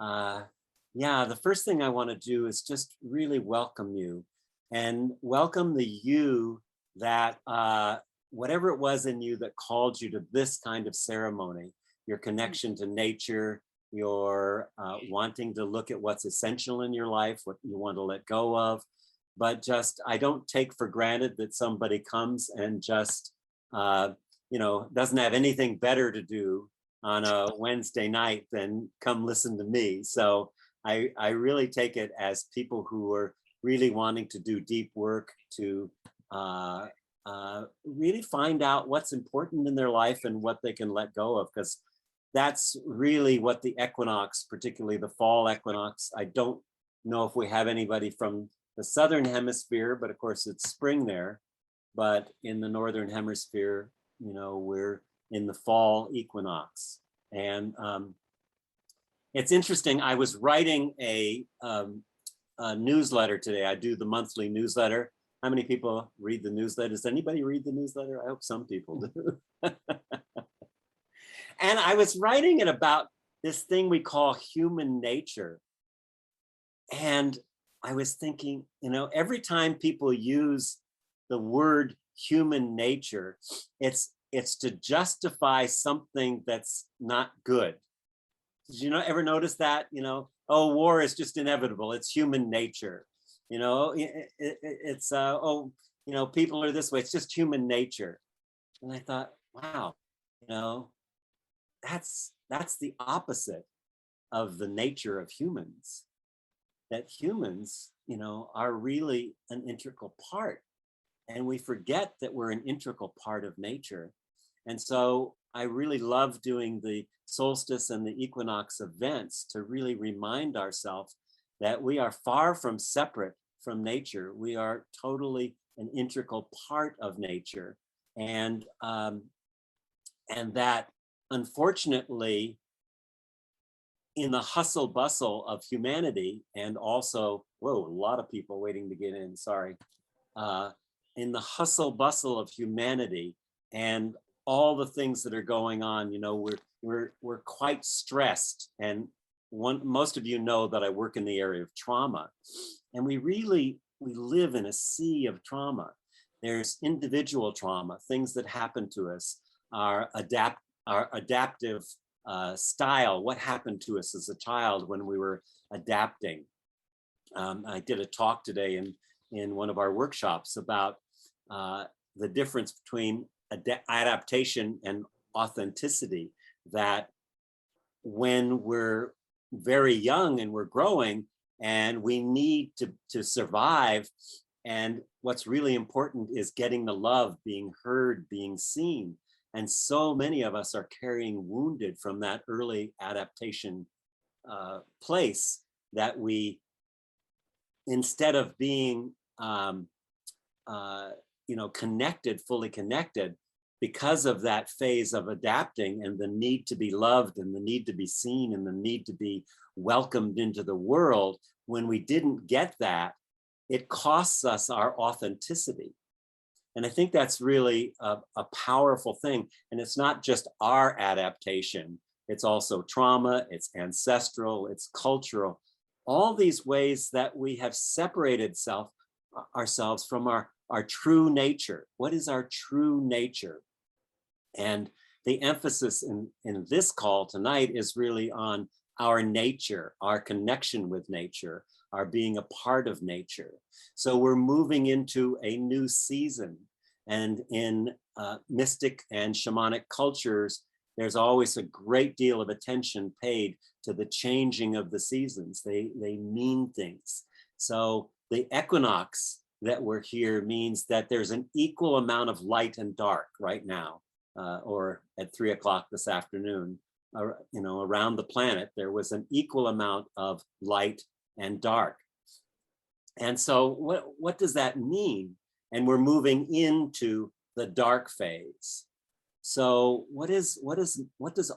Uh, yeah, the first thing I want to do is just really welcome you and welcome the you that whatever it was in you that called you to this kind of ceremony, your Mm, connection to nature, your wanting to look at what's essential in your life, what you want to let go of. But just, I don't take for granted that somebody comes and just, uh, doesn't have anything better to do on a Wednesday night than come listen to me. So I really take it as people who are really wanting to do deep work to uh, really find out what's important in their life and what they can let go of, because that's really what the equinox, particularly the fall equinox. I don't know if we have anybody from the southern hemisphere, but of course it's spring there. But in the northern hemisphere, we're in the fall equinox. And it's interesting. I was writing a newsletter today. I do the monthly newsletter. How many people read the newsletter? Does anybody read the newsletter? I hope some people do. And I was writing it about this thing we call human nature. And I was thinking, every time people use the word human nature, it's to justify something that's not good. Did you ever notice that? Oh, war is just inevitable. It's human nature. It's oh, people are this way. It's just human nature. And I thought, wow, you know, that's the opposite of the nature of humans. That humans, are really an integral part, and we forget that we're an integral part of nature. And so I really love doing the solstice and the equinox events to really remind ourselves that we are far from separate from nature. We are totally an integral part of nature, and that unfortunately, in the hustle bustle of humanity, and also, whoa, a lot of people waiting to get in. Sorry. Uh, in the hustle bustle of humanity and all the things that are going on, we're quite stressed. And most of you know that I work in the area of trauma, and we live in a sea of trauma. There's individual trauma, things that happen to us, our adaptive style, what happened to us as a child when we were adapting. I did a talk today in one of our workshops about the difference between adaptation and authenticity, that when we're very young and we're growing and we need to survive, and what's really important is getting the love, being heard, being seen. And so many of us are carrying wounded from that early adaptation place, that we, instead of being connected, fully connected, because of that phase of adapting and the need to be loved and the need to be seen and the need to be welcomed into the world, when we didn't get that, it costs us our authenticity. And I think that's really a powerful thing. And it's not just our adaptation, it's also trauma, it's ancestral, it's cultural, all these ways that we have separated ourselves from our true nature. What is our true nature? And the emphasis in this call tonight is really on our nature, our connection with nature, our being a part of nature. So we're moving into a new season. And in mystic and shamanic cultures, there's always a great deal of attention paid to the changing of the seasons. They mean things. So the equinox that we're here means that there's an equal amount of light and dark right now, or at 3 o'clock this afternoon. Around the planet, there was an equal amount of light and dark. And so what does that mean? And we're moving into the dark phase. So what does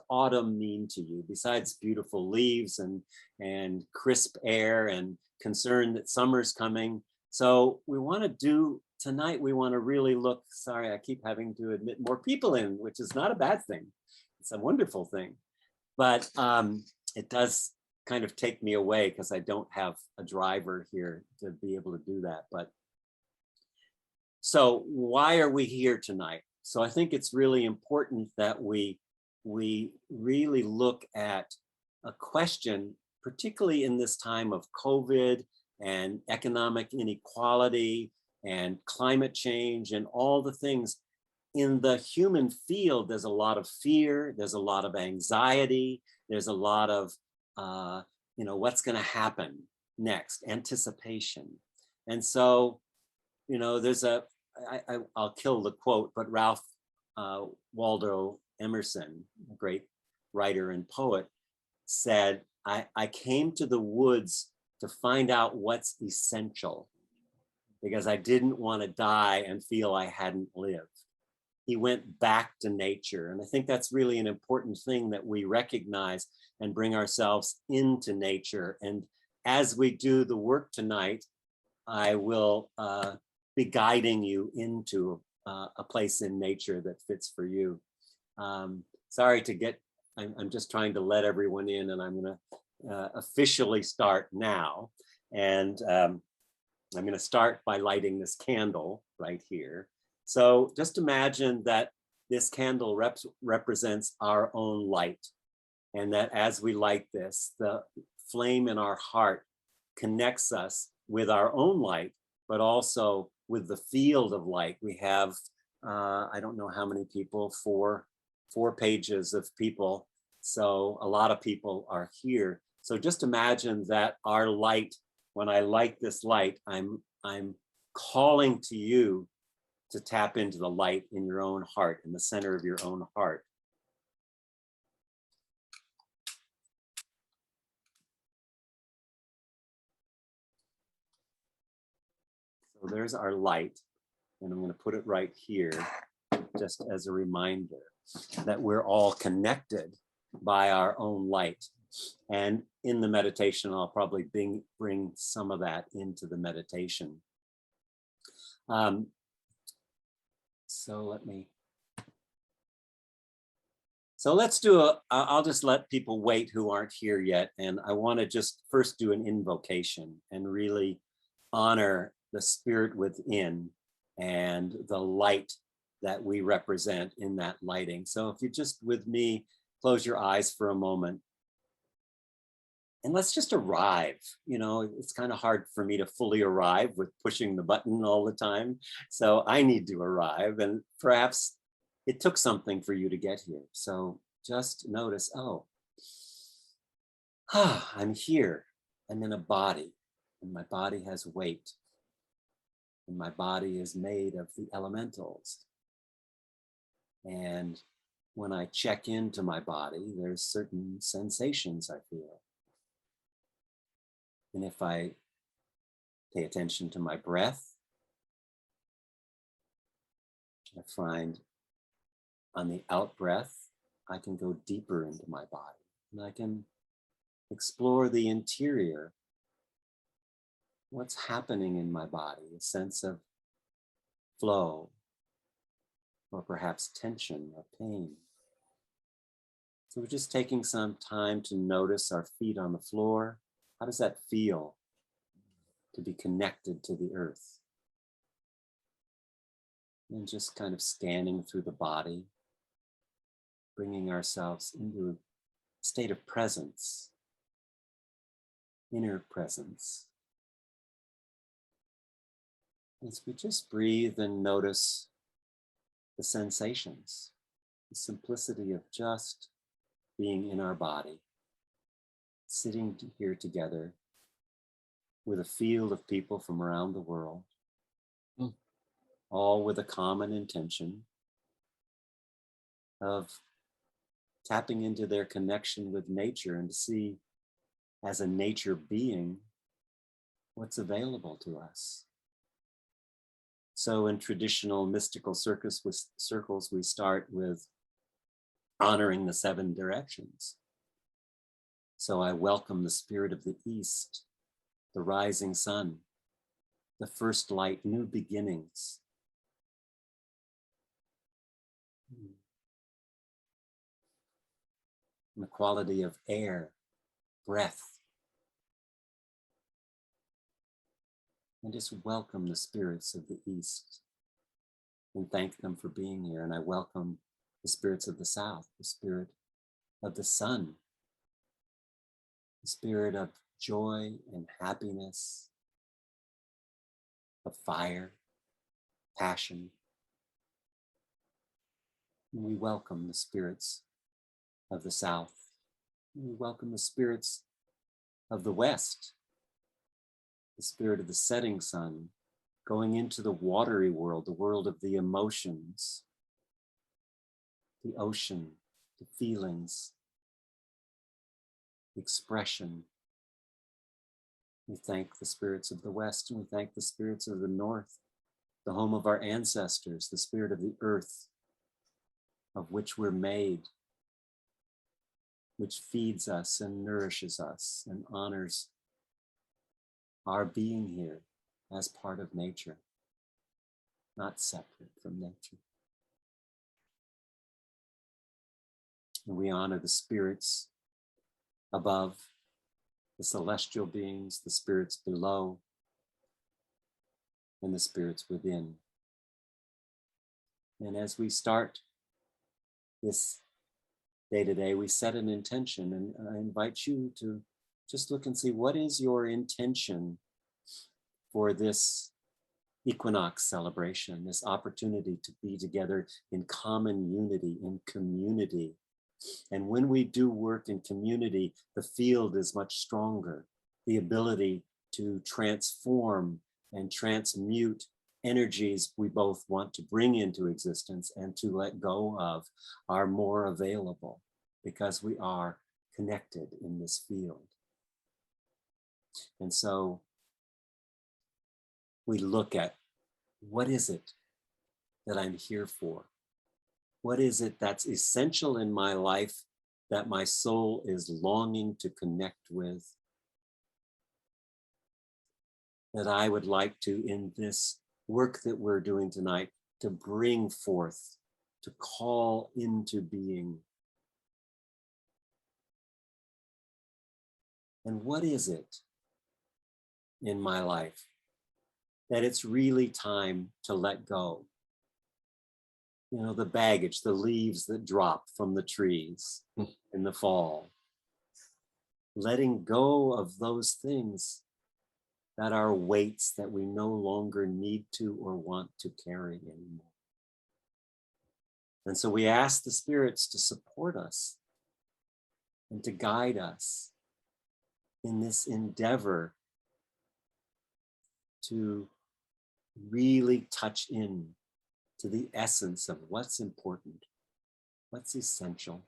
autumn mean to you, besides beautiful leaves and crisp air and concern that summer's coming? So we want to really look, sorry, I keep having to admit more people in, which is not a bad thing. It's a wonderful thing. But it does kind of take me away because I don't have a driver here to be able to do that. But so why are we here tonight? So I think it's really important that we really look at a question, particularly in this time of COVID and economic inequality and climate change and all the things. In the human field, there's a lot of fear, there's a lot of anxiety, there's a lot of, what's going to happen next, anticipation. And so, there's I'll kill the quote, but Ralph Waldo Emerson, a great writer and poet, said, I came to the woods to find out what's essential because I didn't want to die and feel I hadn't lived. He went back to nature. And I think that's really an important thing, that we recognize and bring ourselves into nature. And as we do the work tonight, I will be guiding you into a place in nature that fits for you. Sorry to get, I'm just trying to let everyone in, and I'm going to officially start now. And I'm going to start by lighting this candle right here. So just imagine that this candle represents our own light, and that as we light this, the flame in our heart connects us with our own light, but also with the field of light. We have, I don't know how many people, four pages of people. So a lot of people are here. So just imagine that our light, when I light this light, I'm calling to you to tap into the light in your own heart, in the center of your own heart. So there's our light, and I'm going to put it right here just as a reminder that we're all connected by our own light. And in the meditation, I'll probably bring some of that into the meditation. So let's do I'll just let people wait who aren't here yet. And I want to just first do an invocation and really honor the spirit within and the light that we represent in that lighting. So if you just with me, close your eyes for a moment. And let's just arrive. It's kind of hard for me to fully arrive with pushing the button all the time. So I need to arrive, and perhaps it took something for you to get here. So just notice, I'm here. I'm in a body, and my body has weight. And my body is made of the elementals. And when I check into my body, there's certain sensations I feel. And if I pay attention to my breath, I find on the out breath, I can go deeper into my body, and I can explore the interior. What's happening in my body, a sense of flow, or perhaps tension or pain. So we're just taking some time to notice our feet on the floor. How does that feel to be connected to the earth? And just kind of scanning through the body, bringing ourselves into a state of presence, inner presence. As we just breathe and notice the sensations, the simplicity of just being in our body, sitting here together with a field of people from around the world, all with a common intention of tapping into their connection with nature and to see, as a nature being, what's available to us. So in traditional mystical circles, we start with honoring the 7 directions. So I welcome the spirit of the East, the rising sun, the first light, new beginnings. And the quality of air, breath, and just welcome the spirits of the East and thank them for being here. And I welcome the spirits of the South, the spirit of the sun, the spirit of joy and happiness, of fire, passion. And we welcome the spirits of the South. And we welcome the spirits of the West, the spirit of the setting sun, going into the watery world, the world of the emotions, the ocean, the feelings, the expression. We thank the spirits of the West, and we thank the spirits of the North, the home of our ancestors, the spirit of the earth, of which we're made, which feeds us and nourishes us and honors our being here as part of nature, not separate from nature. And we honor the spirits above, the celestial beings, the spirits below, and the spirits within. And as we start this day to day, we set an intention, and I invite you to just look and see, what is your intention for this Equinox celebration, this opportunity to be together in common unity, in community. And when we do work in community, the field is much stronger. The ability to transform and transmute energies we both want to bring into existence and to let go of are more available because we are connected in this field. And so we look at, what is it that I'm here for? What is it that's essential in my life that my soul is longing to connect with? That I would like to, in this work that we're doing tonight, to bring forth, to call into being. And what is it in my life that it's really time to let go? You know, the baggage, the leaves that drop from the trees in the fall. Letting go of those things that are weights that we no longer need to or want to carry anymore. And so we ask the spirits to support us and to guide us in this endeavor to really touch in to the essence of what's important, what's essential,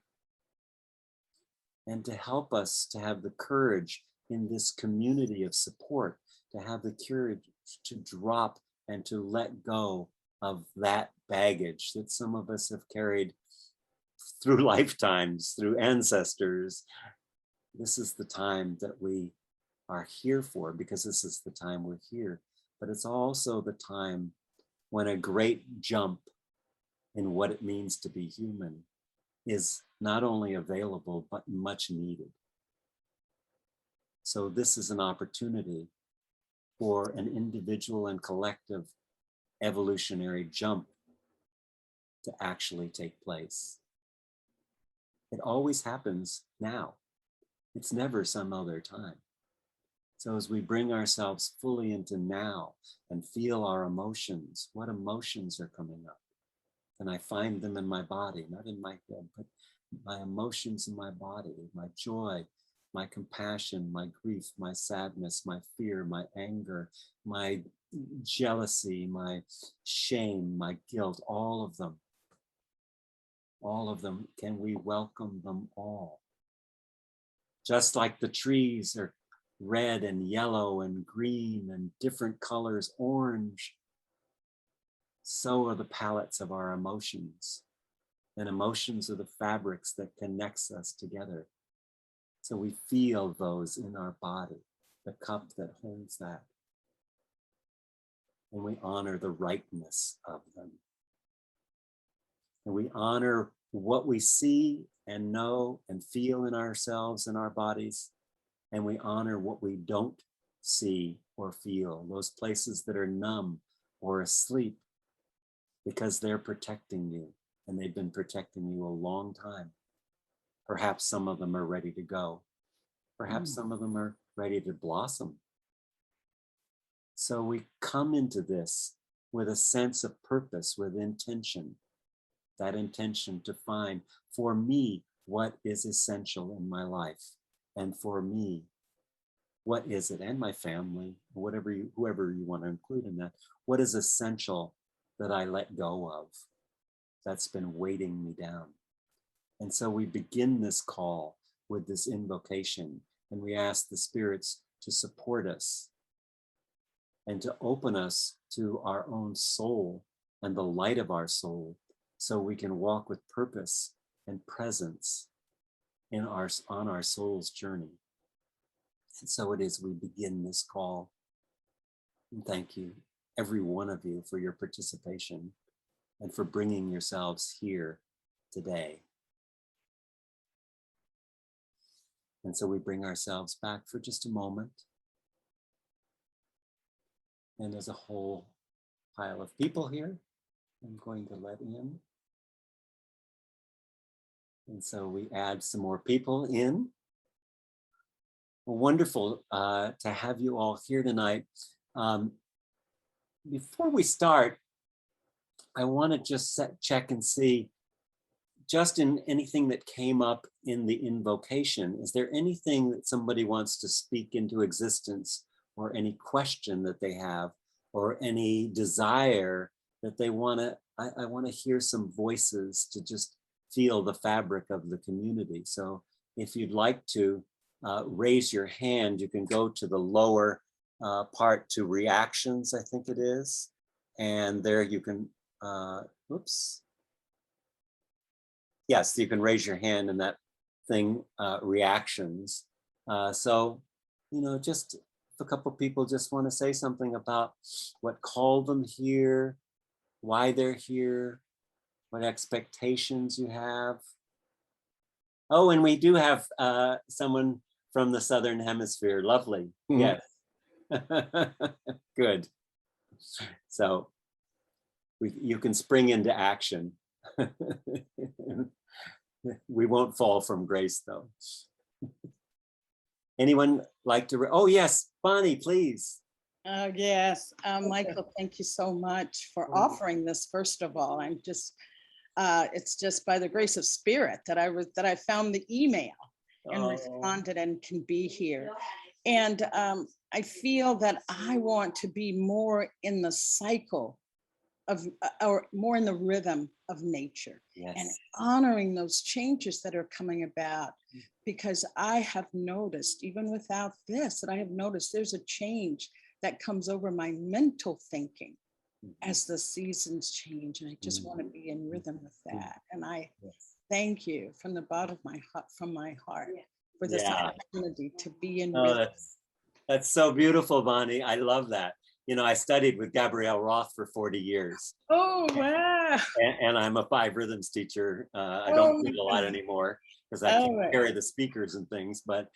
and to help us to have the courage in this community of support, to have the courage to drop and to let go of that baggage that some of us have carried through lifetimes, through ancestors. This is the time that we are here for, because this is the time we're here. But it's also the time when a great jump in what it means to be human is not only available, but much needed. So this is an opportunity for an individual and collective evolutionary jump to actually take place. It always happens now. It's never some other time. So as we bring ourselves fully into now and feel our emotions, what emotions are coming up? And I find them in my body, not in my head, but my emotions in my body, my joy, my compassion, my grief, my sadness, my fear, my anger, my jealousy, my shame, my guilt, all of them. All of them. Can we welcome them all? Just like the trees are red and yellow and green and different colors, orange, so are the palettes of our emotions. And emotions are the fabrics that connects us together. So we feel those in our body, the cup that holds that. And we honor the rightness of them. And we honor what we see and know and feel in ourselves and our bodies. And we honor what we don't see or feel, those places that are numb or asleep, because they're protecting you, and they've been protecting you a long time. Perhaps some of them are ready to go. Perhaps some of them are ready to blossom. So we come into this with a sense of purpose, with intention, that intention to find, for me, what is essential in my life, and for me, what is it, and my family, whoever you want to include in that, what is essential that I let go of, that's been weighting me down. And so we begin this call with this invocation, and we ask the spirits to support us and to open us to our own soul and the light of our soul, so we can walk with purpose and presence on our soul's journey. And so it is we begin this call. And thank you, every one of you, for your participation and for bringing yourselves here today. And so we bring ourselves back for just a moment. And there's a whole pile of people here I'm going to let in. And so we add some more people in. Wonderful to have you all here tonight. Before we start, I want to just check and see, just in anything that came up in the invocation, is there anything that somebody wants to speak into existence, or any question that they have, or any desire that they want to, I want to hear some voices to just feel the fabric of the community. So if you'd like to raise your hand, you can go to the lower part to reactions, I think it is. And there you can, oops. Yes, you can raise your hand in that thing, reactions. So, just if a couple people just want to say something about what called them here, why they're here, what expectations you have. Oh, and we do have someone from the Southern Hemisphere. Lovely. Yes. Good. So you can spring into action. We won't fall from grace, though. Anyone like to? Oh, yes, Bonnie, please. Oh, yes. Michael, thank you so much for offering this. First of all, it's just by the grace of spirit that I found the email and responded and can be here. And I feel that I want to be more in the cycle of, or more in the rhythm of nature. Yes. And honoring those changes that are coming about, because I have noticed, even without this, that I have noticed there's a change that comes over my mental thinking as the seasons change. And I just want to be in rhythm with that. And I thank you from the bottom of my heart for this opportunity to be in rhythm. That's so beautiful, Bonnie. I love that. I studied with Gabrielle Roth for 40 years. Oh, wow. And I'm a 5 rhythms teacher. I don't do it a lot anymore because I can't carry the speakers and things. But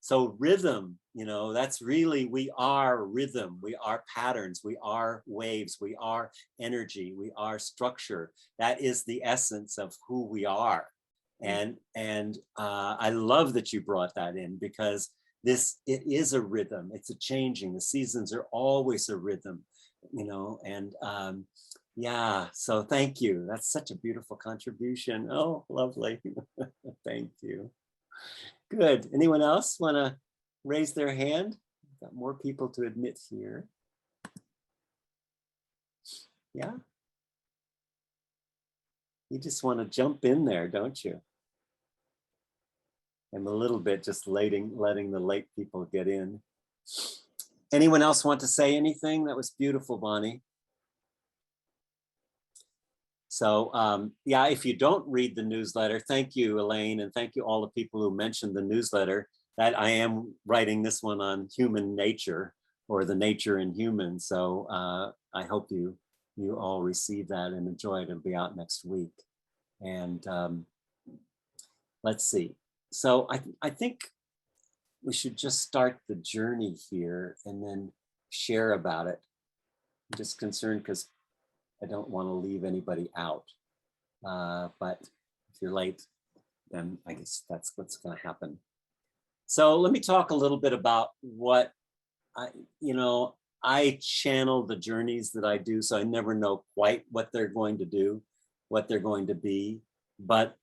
so rhythm, that's really, we are rhythm. We are patterns. We are waves. We are energy. We are structure. That is the essence of who we are. And I love that you brought that in, because it is a rhythm. It's a changing. The seasons are always a rhythm, and so thank you. That's such a beautiful contribution. Oh, lovely. Thank you. Good. Anyone else want to raise their hand? We've got more people to admit here. Yeah. You just want to jump in there, don't you? I'm a little bit just letting the late people get in. Anyone else want to say anything? That was beautiful, Bonnie. So if you don't read the newsletter, thank you, Elaine, and thank you all the people who mentioned the newsletter. That I am writing this one on human nature, or the nature in humans. So I hope you all receive that and enjoy it. It'll be out next week. And let's see. So I think we should just start the journey here and then share about it. I'm just concerned because I don't want to leave anybody out. But if you're late, then I guess that's what's going to happen. So let me talk a little bit about what I channel the journeys that I do, so I never know quite what they're going to do, what they're going to be. But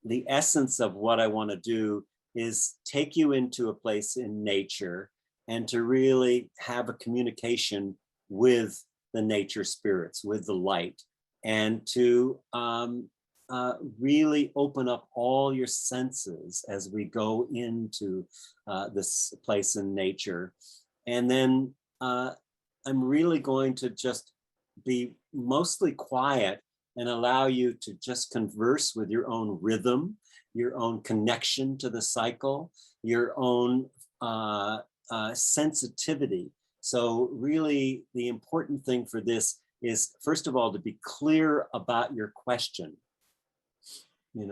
the essence of what I want to do is take you into a place in nature and to really have a communication with the nature spirits, with the light, and to really open up all your senses as we go into this place in nature. And then I'm really going to just be mostly quiet and allow you to just converse with your own rhythm, your own connection to the cycle, your own sensitivity. So really the important thing for this is, first of all, to be clear about your question.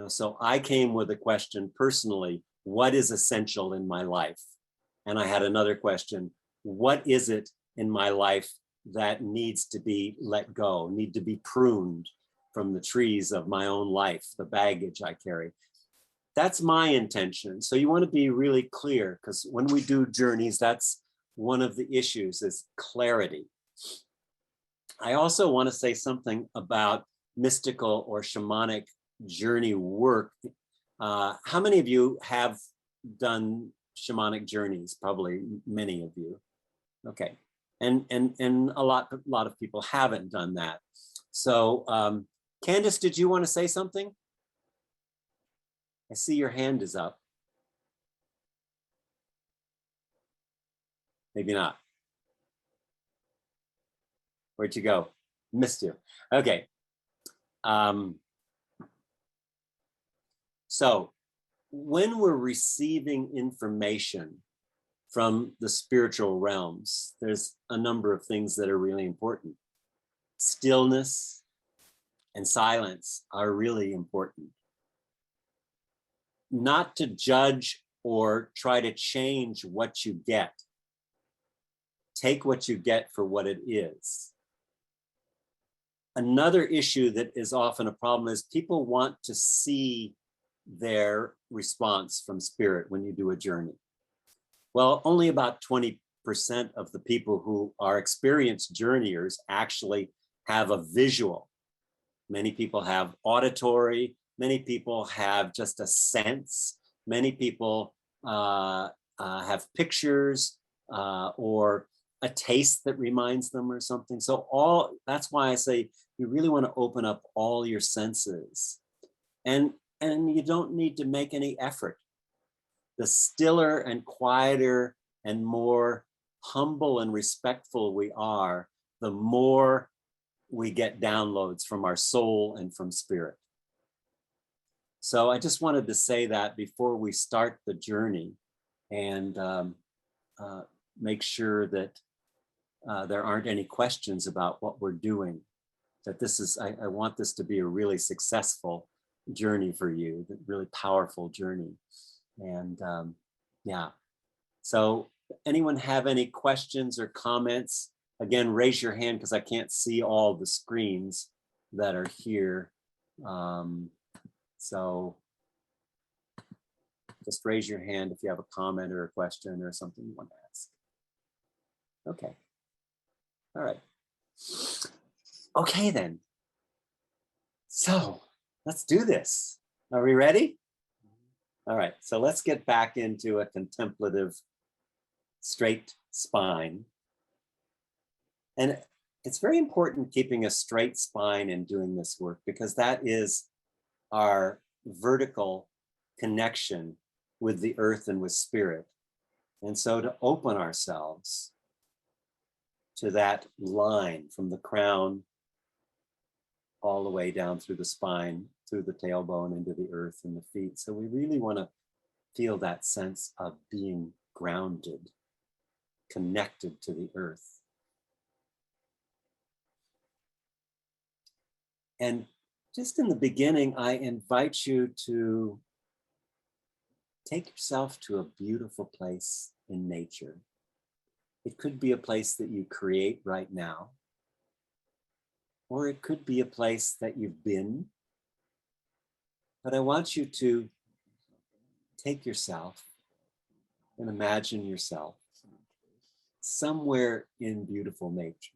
So I came with a question personally: what is essential in my life? And I had another question: what is it in my life that needs to be let go, need to be pruned from the trees of my own life, the baggage I carry? That's my intention. So you want to be really clear, because when we do journeys, that's one of the issues, is clarity. I also want to say something about mystical or shamanic journey work. How many of you have done shamanic journeys? Probably many of you. Okay. And a lot of people haven't done that. So Candace, did you want to say something? I see your hand is up. Maybe not. Where'd you go? Missed you. Okay. So when we're receiving information from the spiritual realms, there's a number of things that are really important. Stillness and silence are really important. Not to judge or try to change what you get. Take what you get for what it is. Another issue that is often a problem is people want to see their response from spirit when you do a journey. Well, only about 20% of the people who are experienced journeyers actually have a visual. Many people have auditory, many people have just a sense, many people have pictures or a taste that reminds them or something. So that's why I say you really want to open up all your senses. And you don't need to make any effort. The stiller and quieter and more humble and respectful we are, the more we get downloads from our soul and from spirit. So I just wanted to say that before we start the journey, and make sure that there aren't any questions about what we're doing. That this is, I want this to be a really successful journey for you, a really powerful journey. And yeah, so anyone have any questions or comments? Again, raise your hand because I can't see all the screens that are here. So just raise your hand if you have a comment or a question or something you want to ask. Okay. All right. Okay, then. So let's do this. Are we ready? All right. So let's get back into a contemplative straight spine. And it's very important keeping a straight spine and doing this work, because that is our vertical connection with the earth and with spirit. And so to open ourselves to that line from the crown all the way down through the spine, through the tailbone, into the earth and the feet. So we really want to feel that sense of being grounded, connected to the earth. And just in the beginning, I invite you to take yourself to a beautiful place in nature. It could be a place that you create right now, or it could be a place that you've been. But I want you to take yourself and imagine yourself somewhere in beautiful nature.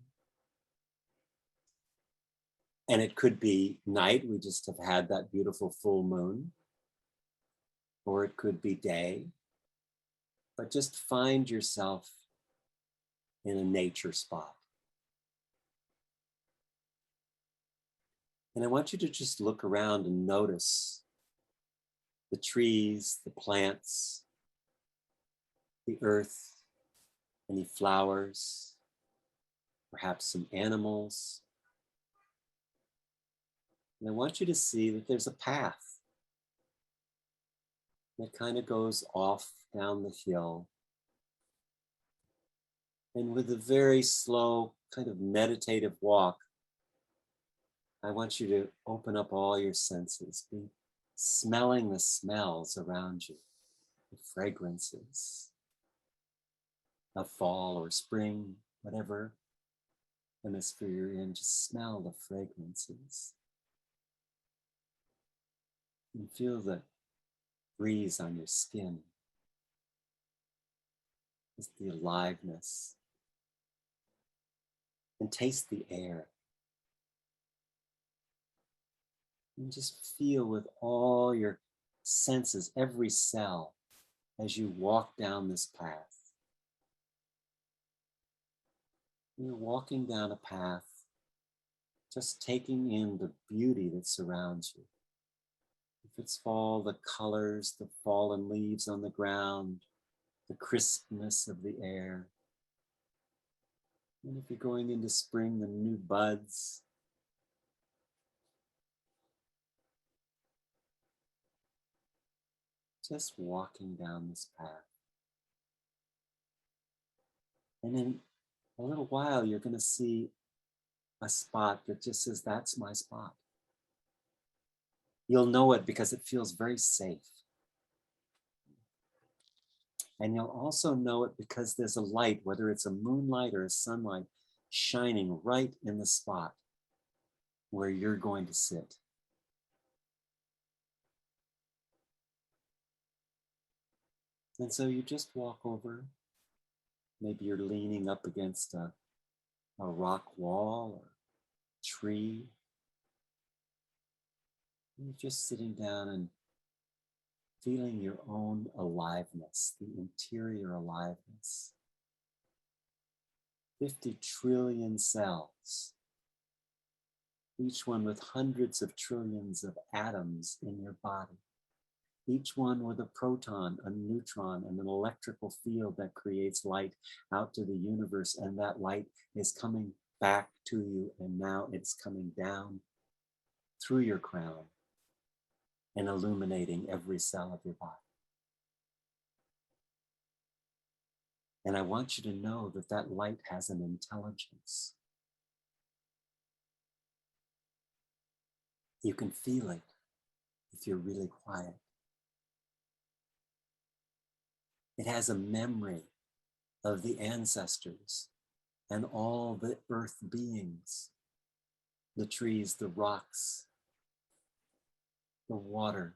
And it could be night, we just have had that beautiful full moon, or it could be day, but just find yourself in a nature spot. And I want you to just look around and notice the trees, the plants, the earth, any flowers, perhaps some animals. And I want you to see that there's a path that kind of goes off down the hill. And with a very slow, kind of meditative walk, I want you to open up all your senses, be smelling the smells around you, the fragrances of fall or spring, whatever hemisphere you're in, just smell the fragrances. And feel the breeze on your skin, just the aliveness. And taste the air. And just feel with all your senses, every cell, as you walk down this path. You're walking down a path, just taking in the beauty that surrounds you. If it's fall, the colors, the fallen leaves on the ground, the crispness of the air. And if you're going into spring, the new buds. Just walking down this path. And in a little while, you're going to see a spot that just says, that's my spot. You'll know it because it feels very safe. And you'll also know it because there's a light, whether it's a moonlight or a sunlight, shining right in the spot where you're going to sit. And so you just walk over. Maybe you're leaning up against a rock wall or tree. And you're just sitting down and feeling your own aliveness, the interior aliveness. 50 trillion cells, each one with hundreds of trillions of atoms in your body, each one with a proton, a neutron, and an electrical field that creates light out to the universe, and that light is coming back to you, and now it's coming down through your crown and illuminating every cell of your body. And I want you to know that that light has an intelligence. You can feel it if you're really quiet. It has a memory of the ancestors and all the earth beings, the trees, the rocks, the water,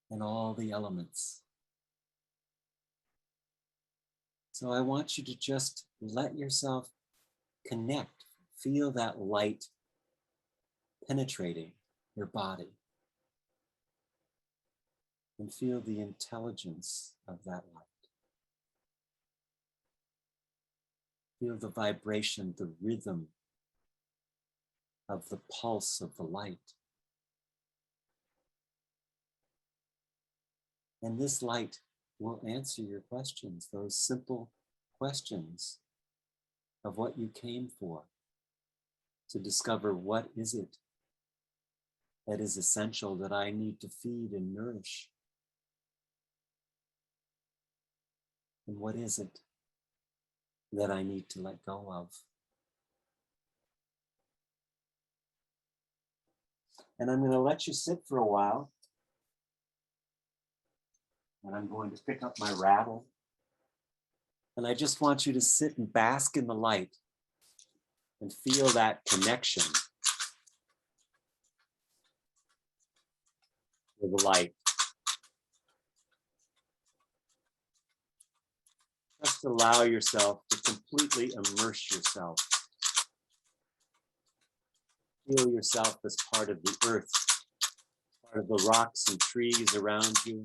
and all the elements. So I want you to just let yourself connect, feel that light penetrating your body, and feel the intelligence of that light. Feel the vibration, the rhythm of the pulse of the light. And this light will answer your questions, those simple questions of what you came for, to discover what is it that is essential that I need to feed and nourish. And what is it that I need to let go of? And I'm going to let you sit for a while And I'm going to pick up my rattle. And I just want you to sit and bask in the light and feel that connection with the light. Just allow yourself to completely immerse yourself. Feel yourself as part of the earth, part of the rocks and trees around you,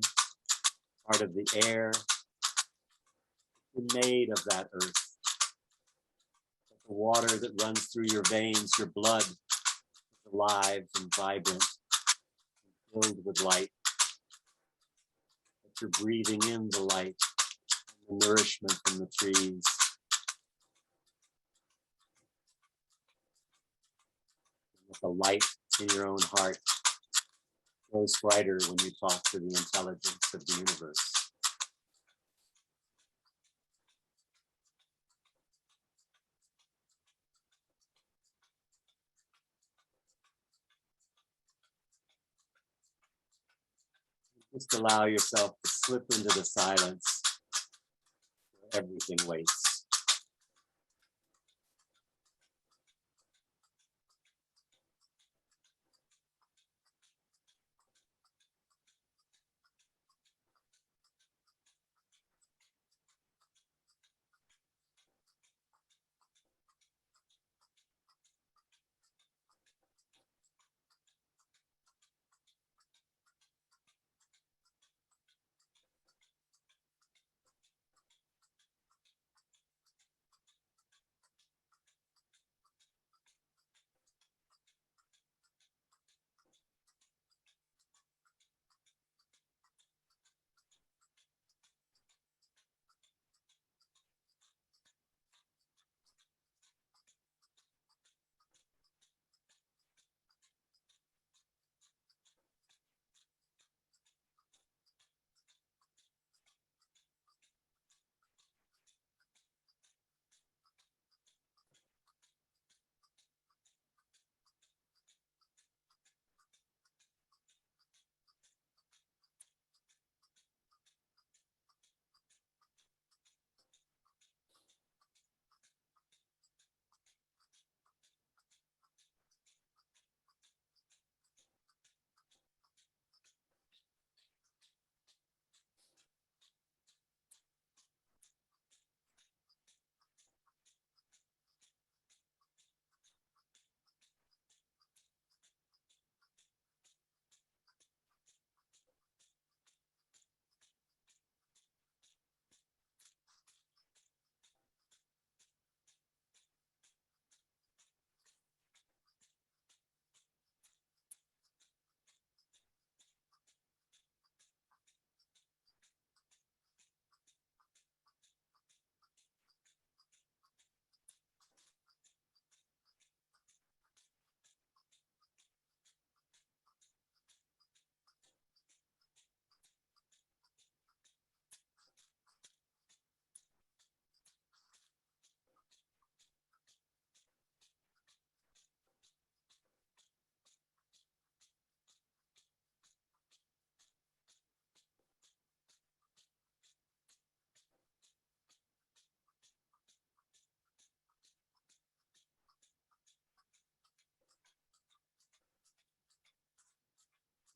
part of the air. You're made of that earth. The water that runs through your veins, your blood is alive and vibrant, and filled with light. That you're breathing in the light, and the nourishment from the trees. With the light in your own heart grows brighter when you talk to the intelligence of the universe. Just allow yourself to slip into the silence where everything waits.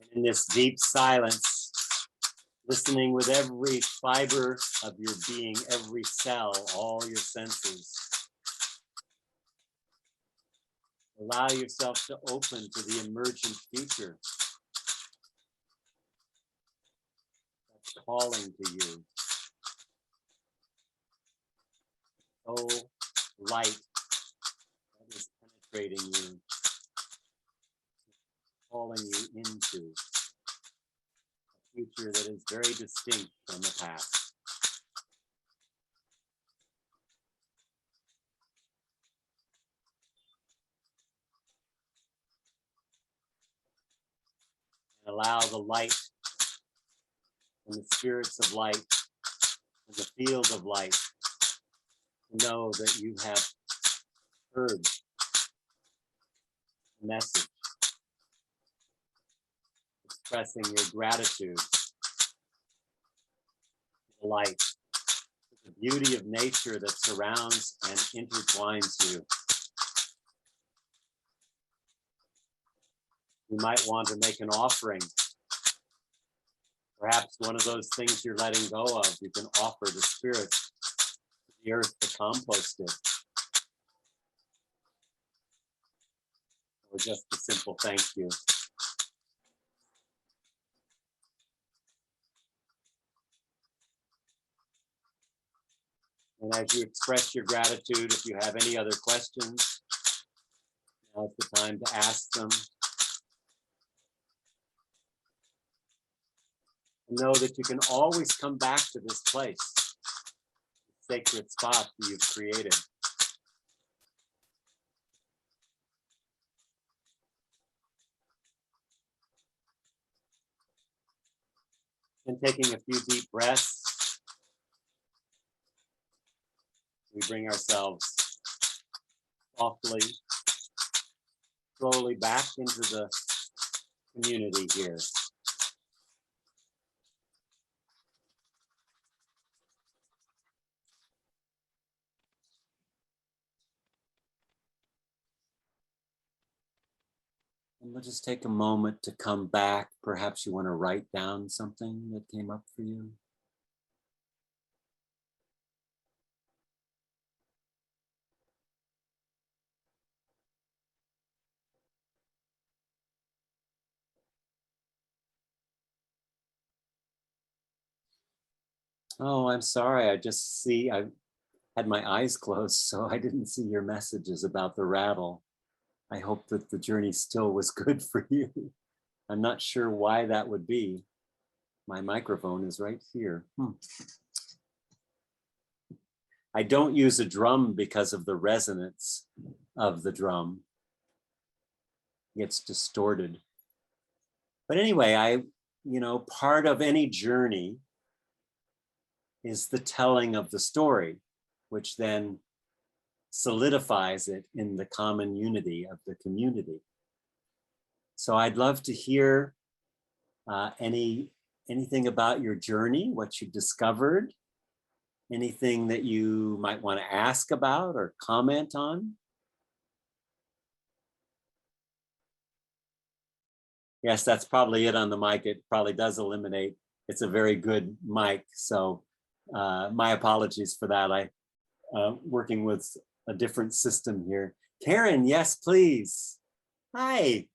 And in this deep silence, listening with every fiber of your being, every cell, all your senses, allow yourself to open to the emergent future that's calling to you. Oh, light that is penetrating you, calling you into a future that is very distinct from the past. And allow the light and the spirits of light and the field of light to know that you have heard the message, expressing your gratitude the light, the beauty of nature that surrounds and intertwines you. You might want to make an offering. Perhaps one of those things you're letting go of, you can offer the spirit, the earth to compost it. Or just a simple thank you. And as you express your gratitude, if you have any other questions, now's the time to ask them. And know that you can always come back to this place, the sacred spot that you've created. And taking a few deep breaths, we bring ourselves softly, slowly back into the community here. And we'll just take a moment to come back. Perhaps you want to write down something that came up for you. Oh, I'm sorry. I had my eyes closed, so I didn't see your messages about the rattle. I hope that the journey still was good for you. I'm not sure why that would be. My microphone is right here. I don't use a drum because of the resonance of the drum. It gets distorted. But anyway, part of any journey is the telling of the story, which then solidifies it in the common unity of the community. So I'd love to hear anything about your journey, what you discovered, anything that you might want to ask about or comment on. Yes, that's probably it on the mic. It probably does eliminate. It's a very good mic. So my apologies for that. I working with a different system here. Karen, yes, please. Hi.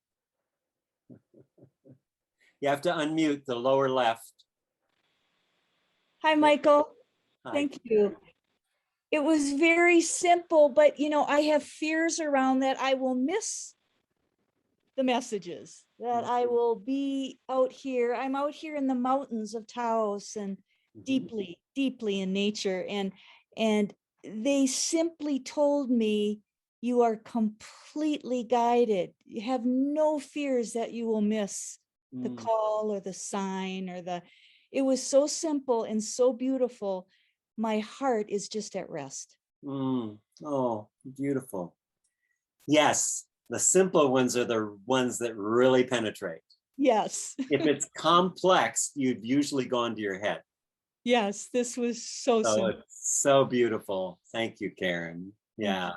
You have to unmute the lower left. Hi, Michael. Hi. Thank you. It was very simple, but I have fears around that I will miss the messages, that I will be out here. I'm out here in the mountains of Taos and deeply, deeply in nature. And they simply told me, you are completely guided. You have no fears that you will miss the call or the sign or it was so simple and so beautiful. My heart is just at rest. Oh, beautiful. Yes, the simple ones are the ones that really penetrate. Yes. If it's complex, you've usually gone to your head. Yes, this was so simple. It's so beautiful. Thank you, Karen. Yeah.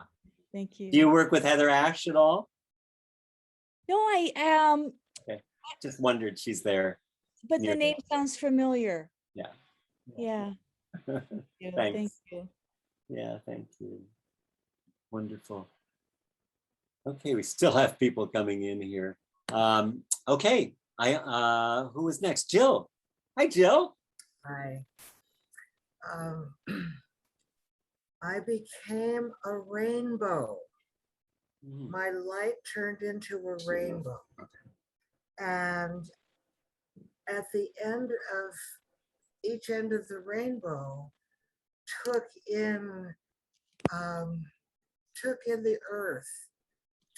Thank you. Do you work with Heather Ash at all? No, I am. Okay. Just wondered, she's there. But the name sounds familiar. Yeah. Yeah. Thanks. Thank you. Yeah, thank you. Wonderful. Okay, we still have people coming in here. Okay, who is next? Jill. Hi, Jill. Hi. I became a rainbow. My light turned into a rainbow. And at the end of each end of the rainbow took in the earth,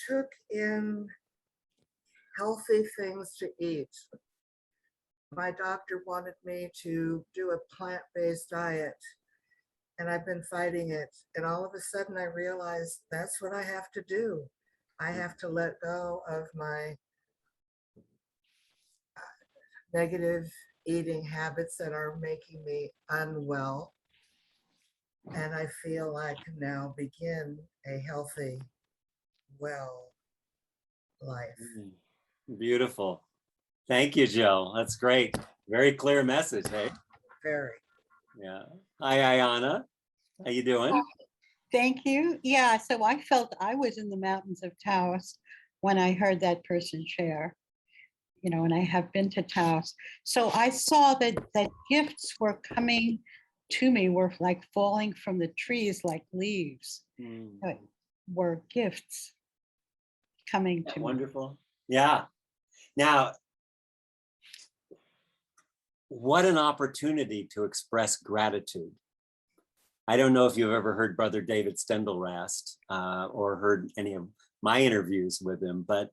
took in healthy things to eat. My doctor wanted me to do a plant-based diet, and I've been fighting it. And all of a sudden I realized that's what I have to do. I have to let go of my negative eating habits that are making me unwell. And I feel I can now begin a healthy, well life. Beautiful. Thank you, Jill. That's great. Very clear message, hey? Very. Yeah. Hi, Ayana. How you doing? Thank you. Yeah, so I felt I was in the mountains of Taos when I heard that person share, and I have been to Taos. So I saw that gifts were coming to me, were like falling from the trees like leaves. Mm. That were gifts coming to me. Wonderful. Yeah. Now, what an opportunity to express gratitude. I don't know if you've ever heard Brother David Stendelrast or heard any of my interviews with him, but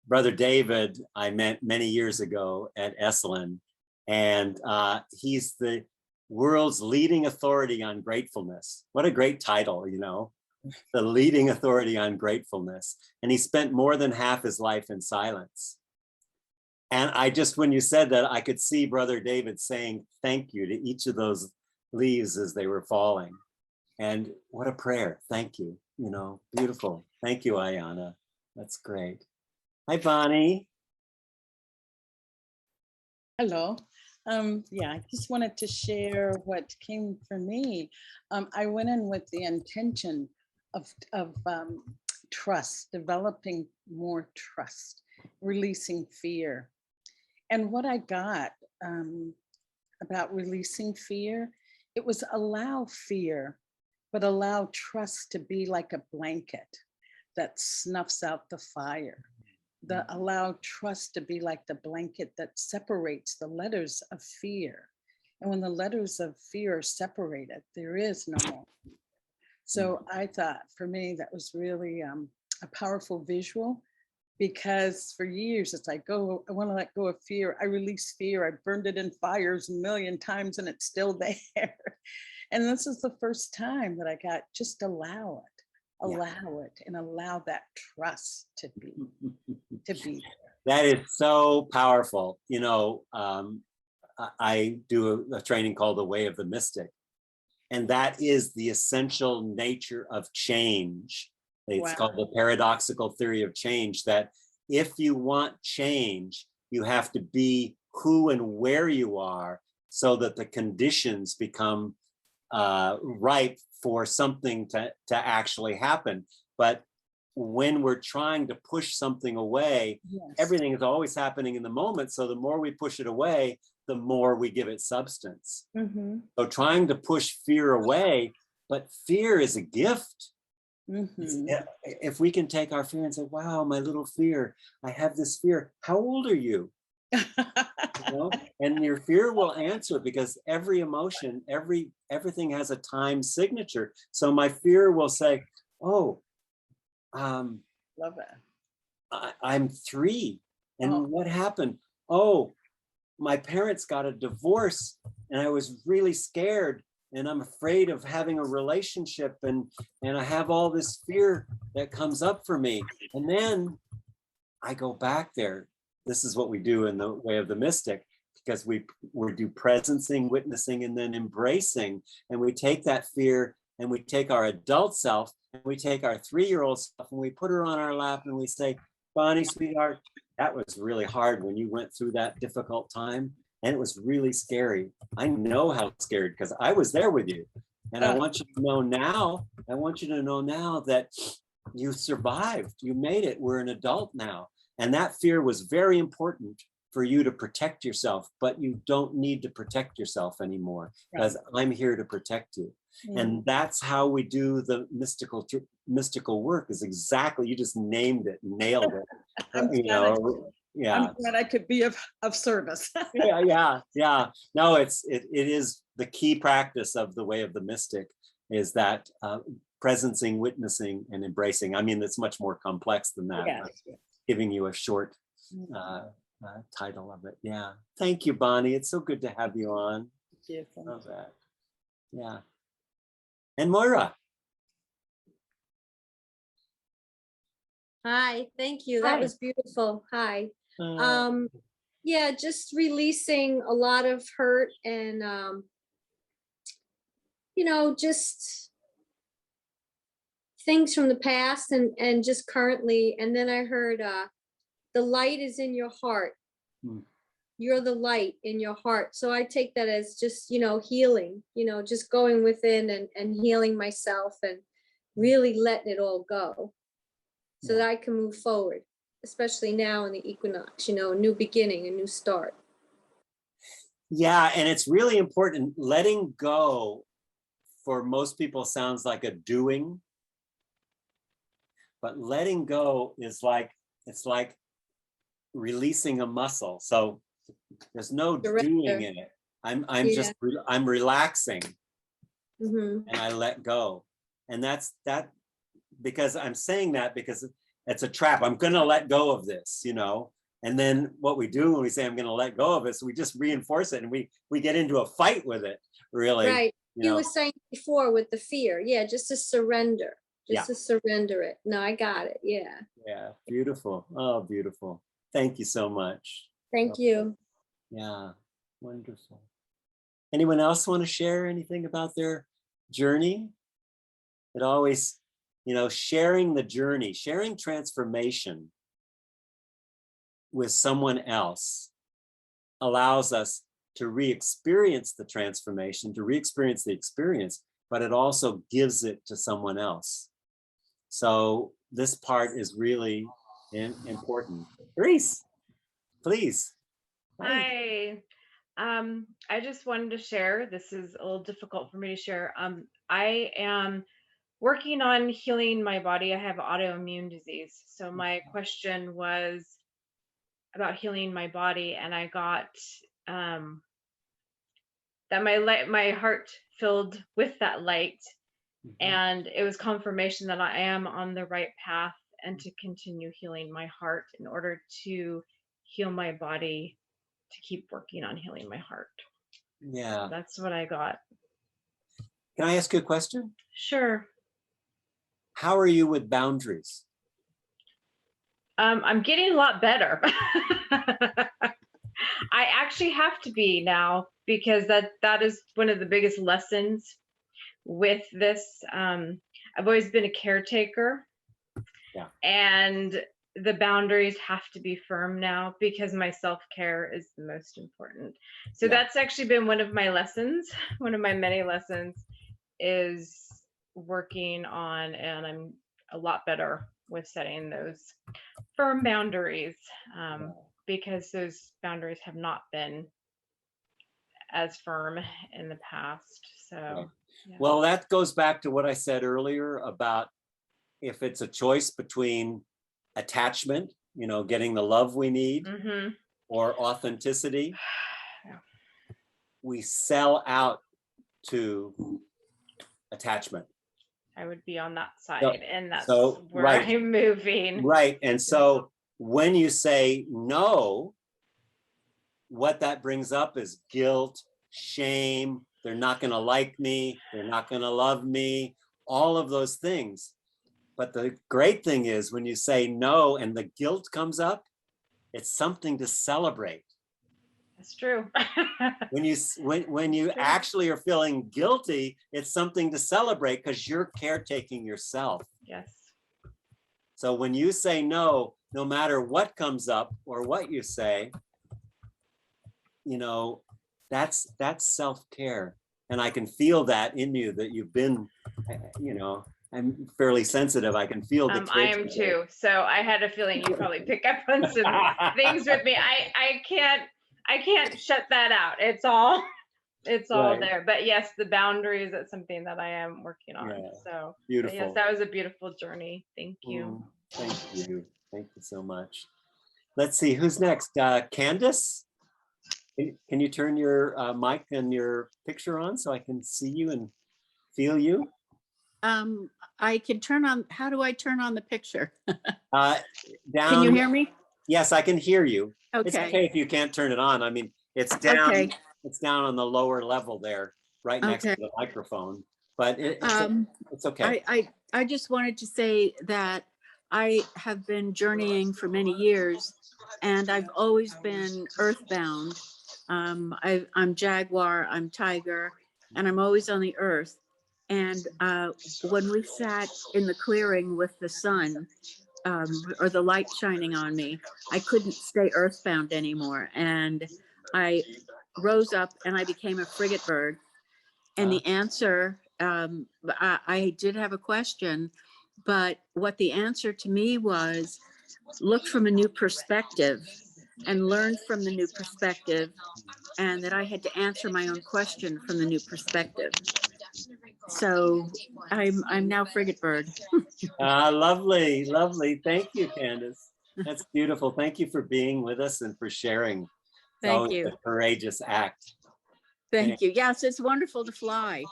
Brother David, I met many years ago at Esalen, and he's the world's leading authority on gratefulness. What a great title, the leading authority on gratefulness. And he spent more than half his life in silence. And I just, when you said that, I could see Brother David saying thank you to each of those leaves as they were falling. And what a prayer. Thank you. Beautiful. Thank you, Ayana. That's great. Hi, Bonnie. Hello. Yeah, I just wanted to share what came for me. I went in with the intention of trust, developing more trust, releasing fear. And what I got about releasing fear, it was allow fear, but allow trust to be like a blanket that snuffs out the fire. Allow trust to be like the blanket that separates the letters of fear. And when the letters of fear are separated, there is no more. So I thought for me, that was really a powerful visual, because for years, as I want to let go of fear, I release fear. I burned it in fires a million times and it's still there. And this is the first time that I got just allow it and allow that trust to be there. That is so powerful. I do a training called the Way of the Mystic, and that is the essential nature of change. It's called the paradoxical theory of change, that if you want change, you have to be who and where you are so that the conditions become ripe for something to actually happen. But when we're trying to push something away, everything is always happening in the moment. So the more we push it away, the more we give it substance. So trying to push fear away, but fear is a gift. If we can take our fear and say, wow, my little fear, I have this fear. How old are you? And your fear will answer, because every emotion, everything has a time signature. So my fear will say, oh, love it. I'm 3. And what happened? Oh, my parents got a divorce and I was really scared, and I'm afraid of having a relationship, and I have all this fear that comes up for me. And then I go back there. This is what we do in the Way of the Mystic, because we do presencing, witnessing, and then embracing. And we take that fear and we take our adult self and we take our 3-year-old self and we put her on our lap and we say, Bonnie, sweetheart, that was really hard when you went through that difficult time. And it was really scary. I know how scared, because I was there with you. And I want you to know now, that you survived, you made it, we're an adult now. And that fear was very important for you to protect yourself, but you don't need to protect yourself anymore, because I'm here to protect you. And that's how we do the mystical work, is exactly, you just named it, nailed it. I'm glad I could be of service. yeah. No, it is the key practice of the Way of the Mystic, is that presencing, witnessing, and embracing. I mean, it's much more complex than that. Giving you a short title of it. Yeah. Thank you, Bonnie. It's so good to have you on. Thank you. Love that. Yeah. And Moira. Hi, thank you. That was beautiful. Hi. Yeah, just releasing a lot of hurt and, just things from the past and just currently. And then I heard, the light is in your heart. Hmm. You're the light in your heart. So I take that as just, healing, just going within and healing myself and really letting it all go so that I can move forward, especially now in the equinox, a new beginning, a new start. Yeah, and it's really important. Letting go for most people sounds like a doing, but letting go is like, it's like releasing a muscle. So there's no doing Surrender. in it. I'm Yeah. just I'm relaxing Hmm. and I let go. And that's that, because I'm saying that because it's a trap. I'm going to let go of this, And then what we do when we say I'm going to let go of it, so we just reinforce it and we get into a fight with it, really. Right. You were saying before with the fear. Yeah, just to surrender. Yeah. To surrender it. No, I got it. Yeah. Yeah, beautiful. Oh, beautiful. Thank you so much. Thank you. Yeah, wonderful. Anyone else want to share anything about their journey? It always, sharing the journey, sharing transformation with someone else allows us to re-experience the transformation, to re-experience the experience, but it also gives it to someone else. So this part is really important. Reese, please. Hi. I just wanted to share. This is a little difficult for me to share. I am working on healing my body. I have autoimmune disease. So my question was about healing my body, and I got that my heart filled with that light, and it was confirmation that I am on the right path and to continue healing my heart in order to heal my body, to keep working on healing my heart. Yeah. So that's what I got. Can I ask you a question? Sure. How are you with boundaries? I'm getting a lot better. I actually have to be now, because that is one of the biggest lessons with this. I've always been a caretaker. Yeah. And the boundaries have to be firm now, because my self-care is the most important. So Yeah. that's actually been one of my lessons, one of my many lessons, is working on, and I'm a lot better with setting those firm boundaries, because those boundaries have not been as firm in the past. So, Right. yeah. Well, that goes back to what I said earlier about if it's a choice between attachment, getting the love we need, Mm-hmm. or authenticity, Yeah. we sell out to attachment. I would be on that side, and that's where right. I'm moving. Right. And so when you say no, what that brings up is guilt, shame. They're not going to like me. They're not going to love me. All of those things. But the great thing is when you say no and the guilt comes up, it's something to celebrate. That's true. When you actually are feeling guilty, it's something to celebrate because you're caretaking yourself. Yes. So when you say no, no matter what comes up or what you say, that's self-care. And I can feel that in you, that you've been, I'm fairly sensitive. I can feel the I am too. So I had a feeling you probably pick up on some things with me. I can't shut that out. It's all Right. there. But yes, the boundaries, that's something that I am working on. Yeah. So Beautiful. yes, that was a beautiful journey. Thank you. Thank you. Thank you so much. Let's see, who's next? Candace? Can you turn your mic and your picture on so I can see you and feel you? I can turn on, how do I turn on the picture? Down. Can you hear me? Yes, I can hear you. It's Okay. okay if you can't turn it on. I mean, it's down. Okay. It's down on the lower level there, right next Okay. to the microphone. But it's okay. I just wanted to say that I have been journeying for many years, and I've always been earthbound. I'm Jaguar, I'm Tiger, and I'm always on the earth. And when we sat in the clearing with the sun, or the light shining on me, I couldn't stay earthbound anymore. And I rose up and I became a frigate bird. And the answer, I did have a question, but what the answer to me was, look from a new perspective and learn from the new perspective, and that I had to answer my own question from the new perspective. So I'm now frigate bird. Lovely, lovely. Thank you, Candace. That's beautiful. Thank you for being with us and for sharing. It's Thank always you. a courageous act. Thank you. Yes, it's wonderful to fly.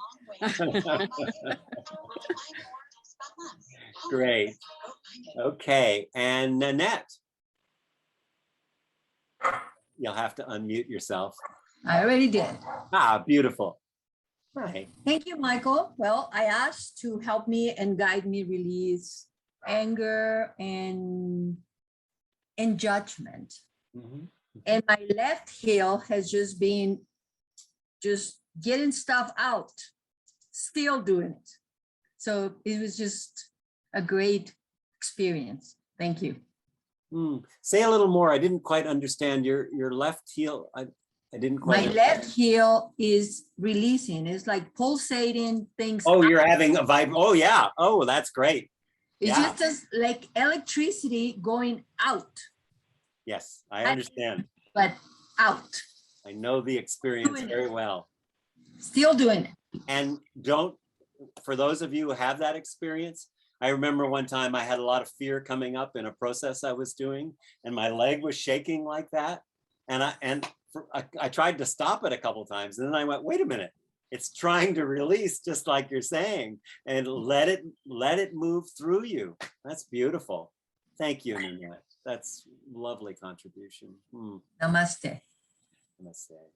Great. Okay, and Nanette. You'll have to unmute yourself. I already did. Ah, beautiful. Hi. Thank you, Michael. Well, I asked to help me and guide me release anger and judgment. Mhm. And my left heel has just been just getting stuff out, still doing it. So it was just a great experience. Thank you. Say a little more. I didn't quite understand your left heel. I didn't quite. My left heel is releasing. It's like pulsating things. Oh, out. you're having a vibe. Oh, yeah. Oh, that's great. It's Yeah. just like electricity going out, Yes, I understand. but out. I know the experience very well. Still doing it. And for those of you who have that experience, I remember one time I had a lot of fear coming up in a process I was doing, and my leg was shaking like that. And I tried to stop it a couple of times, and then I went, wait a minute, it's trying to release, just like you're saying, and let it move through you. That's beautiful. Thank you, Nanette. That's lovely contribution. Namaste. Namaste.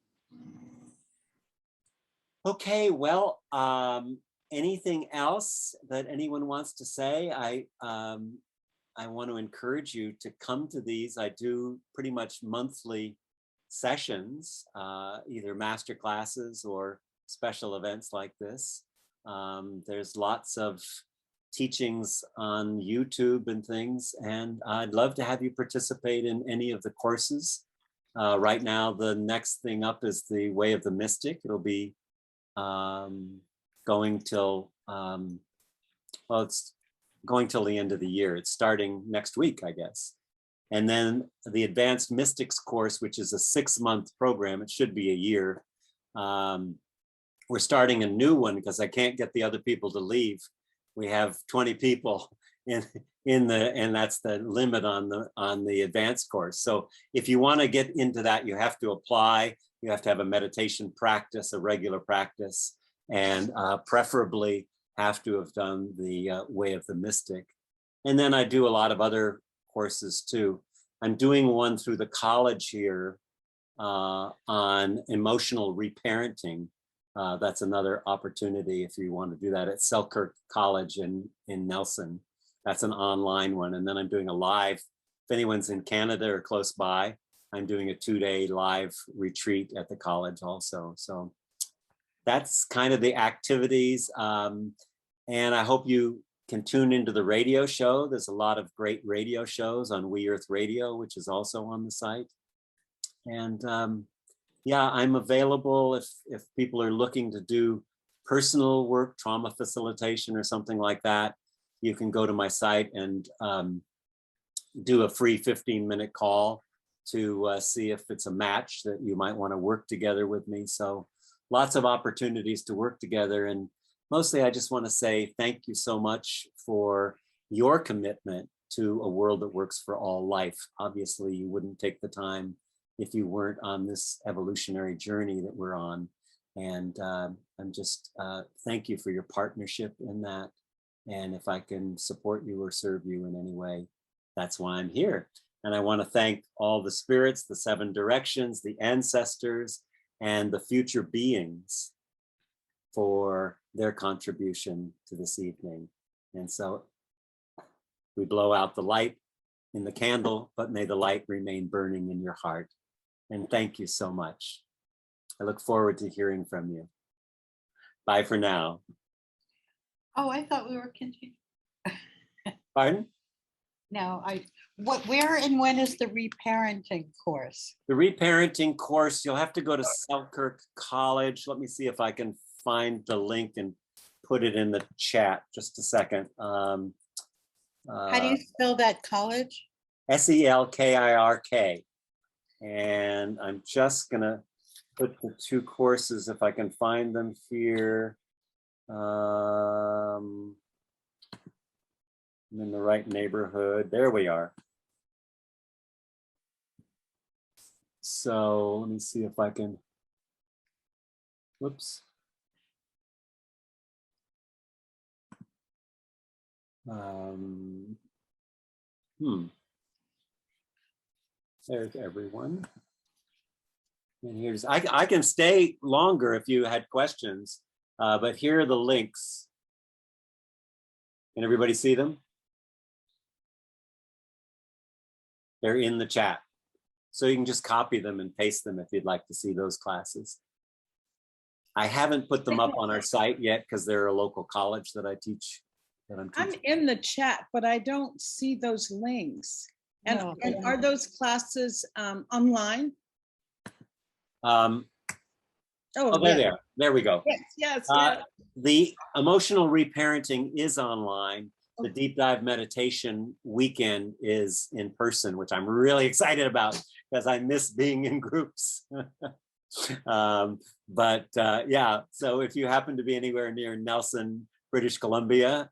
Okay, well, anything else that anyone wants to say? I want to encourage you to come to these. I do pretty much monthly sessions, either master classes or special events like this. There's lots of teachings on YouTube and things, and I'd love to have you participate in any of the courses. Right now, the next thing up is the Way of the Mystic. It'll be going till, well, it's going till the end of the year. It's starting next week, I guess. And then the Advanced Mystics course, which is a 6-month program, it should be a year. We're starting a new one because I can't get the other people to leave. We have 20 people and that's the limit on the advanced course. So if you want to get into that, you have to apply. You have to have a meditation practice, a regular practice, and preferably have to have done the Way of the Mystic. And then I do a lot of other courses too. I'm doing one through the college here on emotional reparenting. That's another opportunity if you want to do that at Selkirk College in Nelson. That's an online one. And then I'm doing a live, if anyone's in Canada or close by, I'm doing a 2-day live retreat at the college also. So that's kind of the activities. And I hope you can tune into the radio show. There's a lot of great radio shows on We Earth Radio, which is also on the site. And yeah, I'm available if people are looking to do personal work, trauma facilitation or something like that. You can go to my site and do a free 15-minute call to see if it's a match that you might want to work together with me. So lots of opportunities to work together. And mostly I just want to say thank you so much for your commitment to a world that works for all life. Obviously, you wouldn't take the time if you weren't on this evolutionary journey that we're on. And I'm just, thank you for your partnership in that. And if I can support you or serve you in any way, that's why I'm here. And I want to thank all the spirits, the 7 directions, the ancestors, and the future beings for their contribution to this evening. And so We blow out the light in the candle, but may the light remain burning in your heart. And thank you so much. I look forward to hearing from you. Bye for now. Oh, I thought we were continuing. Pardon? No, where and when is the reparenting course? The reparenting course, you'll have to go to Selkirk College. Let me see if I can find the link and put it in the chat. Just a second. How do you spell that college? Selkirk. And I'm just gonna put the two courses if I can find them here. I'm in the right neighborhood. There we are. So let me see if I can, whoops. There's everyone. And here's, I can stay longer if you had questions, but here are the links. Can everybody see them? They're in the chat. So you can just copy them and paste them if you'd like to see those classes. I haven't put them up on our site yet because they're a local college that I teach. That I'm I'm teaching. in the chat, but I don't see those links. And, No. and are those classes online? Oh, Oh, there yeah. they are. There we go. Yes, yes, Uh, yes. The emotional reparenting is online. The deep dive meditation weekend is in person, which I'm really excited about because I miss being in groups. Yeah, so if you happen to be anywhere near Nelson, British Columbia,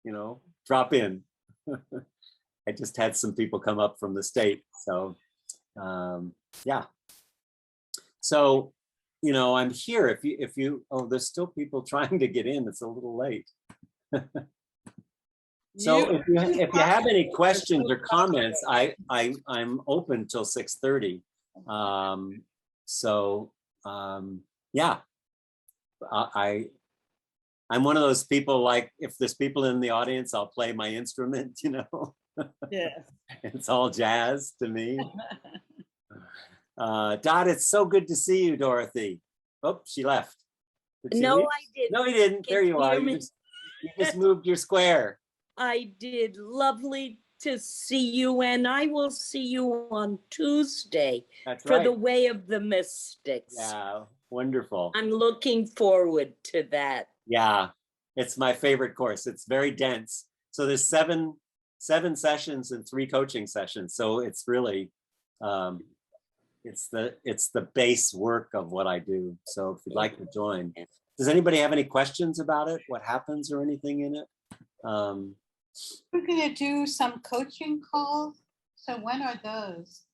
you know, drop in. I just had some people come up from the state. So yeah. So, you know, I'm here. If you, oh, there's still people trying to get in. It's a little late. So if you have any questions or comments, I'm open till 6:30. Yeah, I'm one of those people, like, if there's people in the audience, I'll play my instrument, you know. Yeah. It's all jazz to me. Dot, it's so good to see you, Dorothy. Oh, she left. Did she No, leave? I didn't. No, you didn't. There you are. hear You me? just moved your square. I did. Lovely to see you, and I will see you on Tuesday That's for the right. Way of the Mystics. Yeah, wonderful. I'm looking forward to that. Yeah, it's my favorite course. It's very dense. So there's seven sessions and 3 coaching sessions. So it's really, it's the base work of what I do. So if you'd like to join, does anybody have any questions about it? What happens or anything in it? We're gonna do some coaching calls. So when are those?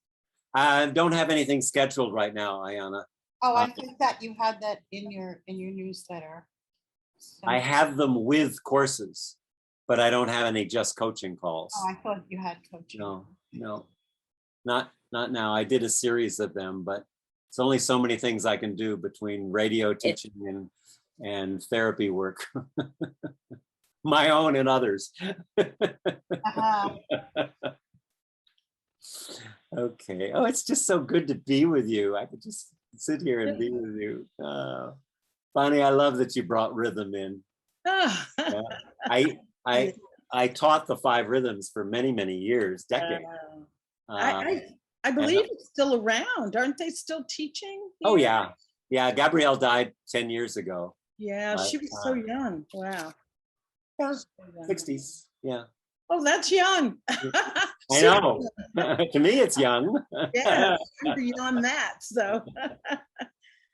I don't have anything scheduled right now, Ayana. Oh, I think that you had that in your newsletter. So- I have them with courses, but I don't have any just coaching calls. Oh, I thought you had coaching. No, not now. I did a series of them, but it's only so many things I can do between radio teaching and therapy work. My own and others. Uh-huh. Okay. Oh, it's just so good to be with you. I could just sit here and be with you. Bonnie, I love that you brought rhythm in. Yeah. I taught the 5 rhythms for many, many years, decades. I believe it's still around. Aren't they still teaching? Oh here? yeah. Yeah, Gabrielle died 10 years ago. Yeah, she was so young. Wow. Yeah, So young. 60s. Yeah. Oh, that's young. I know. To me, it's young. Yeah, I'm beyond that. So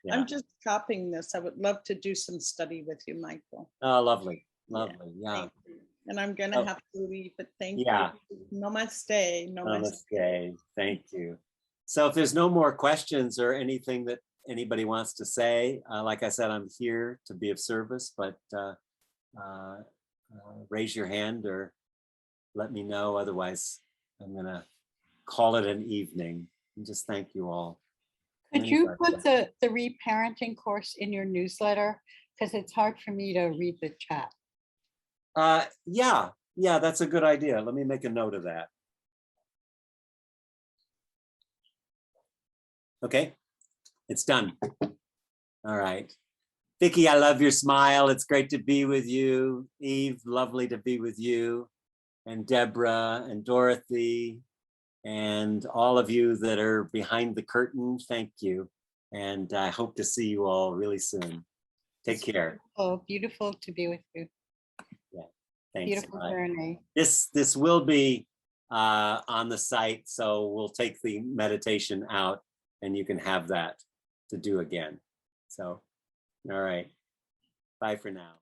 Yeah. I'm just copying this. I would love to do some study with you, Michael. Oh, lovely. Lovely. Yeah. Thank you. And I'm gonna Oh. have to leave, but thank Yeah. you. Namaste. Namaste. Namaste. Thank you. So if there's no more questions or anything that anybody wants to say, like I said, I'm here to be of service, but raise your hand or let me know. Otherwise, I'm gonna call it an evening and just thank you all. Could you put the reparenting course in your newsletter? Because it's hard for me to read the chat. Yeah, Yeah, that's a good idea. Let me make a note of that. Okay, it's done. All right. Vicki, I love your smile. It's great to be with you. Eve, lovely to be with you. And Deborah and Dorothy and all of you that are behind the curtain, thank you. And I hope to see you all really soon. Take care. Oh, beautiful to be with you. Thanks. Beautiful Bye. journey. This will be on the site, so we'll take the meditation out and you can have that to do again. So, all right. Bye for now.